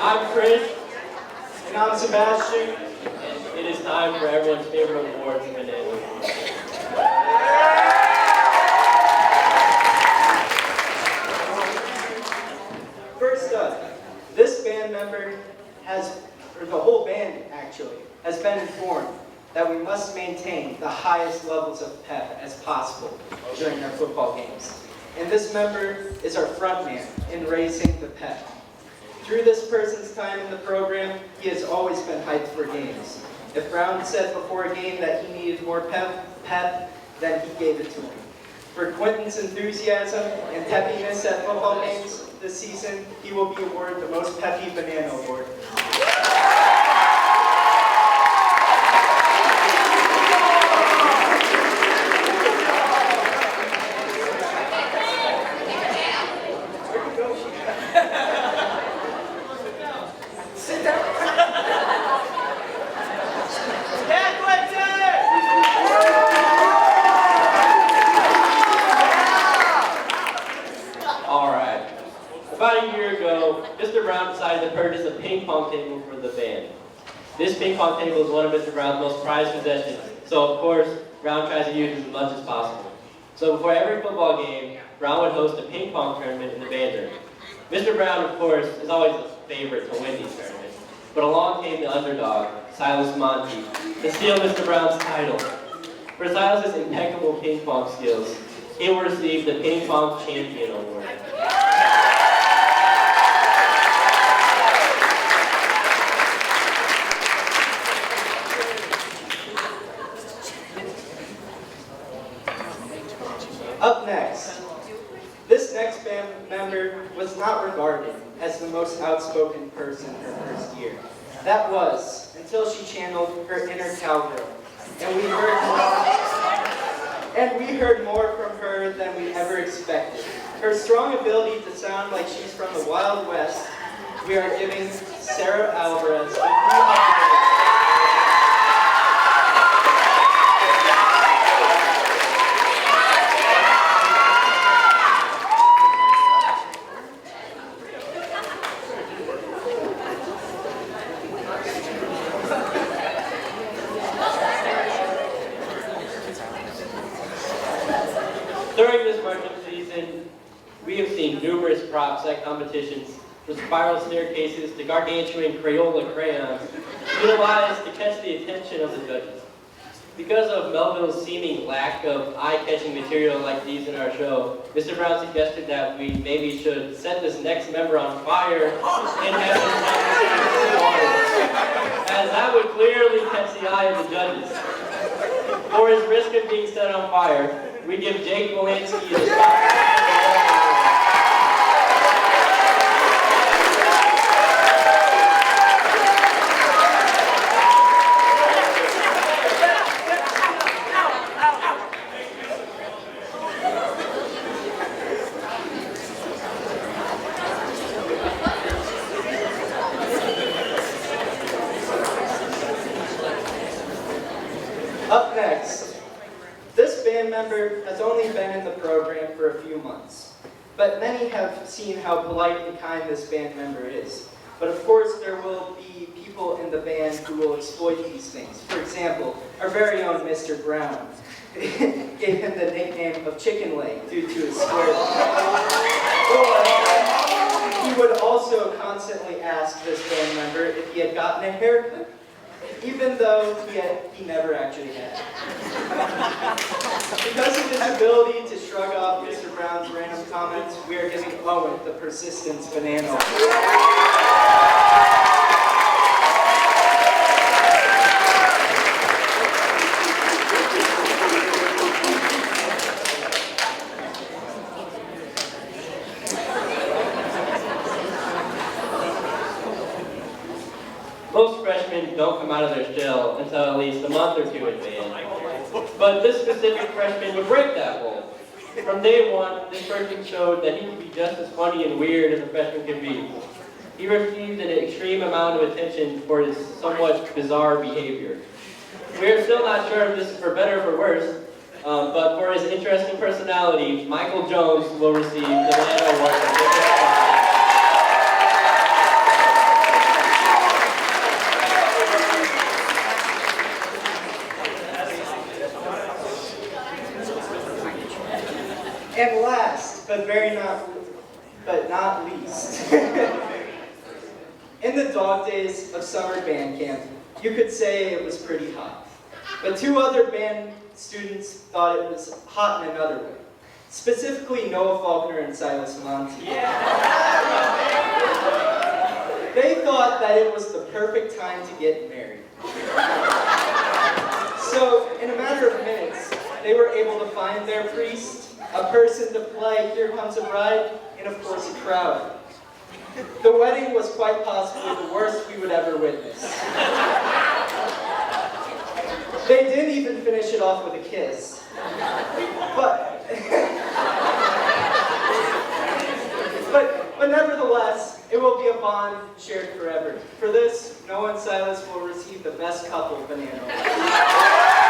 I'm Chris. And I'm Sebastian. And it is time for everyone's favorite award, the Banana Awards. First up, this band member or the whole band actually, has been informed that we must maintain the highest levels of pep as possible during our football games. And this member is our frontman in raising the pep. Through this person's time in the program, he has always been hyped for games. If Brown said before a game that he needed more pep, then he gave it to him. For Quentin's enthusiasm and peppiness at football games this season, he will be awarded the Most Peppy Banana Award. About a year ago, Mr. Brown decided to purchase a ping pong table for the band. This ping pong table is one of Mr. Brown's most prized possessions, so of course, Brown tries to use it as much as possible. So before every football game, Brown would host a ping pong tournament in the band room. Mr. Brown, of course, is always the favorite to win these tournaments, but along came the underdog, Silas Monty, to steal Mr. Brown's title. For Silas's impeccable ping pong skills, he will receive the Ping Pong Champion Award. Up next, this next band member was not regarded as the most outspoken person her first year. That was until she channeled her inner cowgirl, and we heard more from her than we ever expected. Her strong ability to sound like she's from the Wild West, we are giving Sarah Alvarez a few During this marching season, we have seen numerous prop set competitions, from spiral staircases to gargantuan Crayola crayons, utilized to catch the attention of the judges. Because of Melville's seeming lack of eye-catching material like these in our show, Mr. Brown suggested that we maybe should set this next member on fire and have him water, as that would clearly catch the eye of the judges. For his risk of being set on fire, we give Jake Wolanski the spot. Up next, this band member has only been in the program for a few months, but many have seen how polite and kind this band member is. But of course, there will be people in the band who will exploit these things. For example, our very own Mr. Brown gave him the nickname of Chicken Leg due to his square leg. He would also constantly ask this band member if he had gotten a haircut, even though he never actually had. Because of his ability to shrug off Mr. Brown's random comments, we are giving Owen the Persistence Banana Award. Most freshmen don't come out of their shell until at least a month or two in band. But this specific freshman would break that mold. From day one, this person showed that he could be just as funny and weird as a freshman could be. He received an extreme amount of attention for his somewhat bizarre behavior. We are still not sure if this is for better or for worse, but for his interesting personality, Michael Jones will receive the Banana Awards. In the dog days of summer band camp, you could say it was pretty hot. But two other band students thought it was hot in another way. Specifically, Noah Faulkner and Silas Monti. They thought that it was the perfect time to get married. So, in a matter of minutes, they were able to find their priest, a person to play Here Comes a Bride, and of course a crowd. The wedding was quite possibly the worst we would ever witness. They didn't even finish it off with a kiss. But nevertheless, it will be a bond shared forever. For this, Noah and Silas will receive the Best Couple Banana Awards.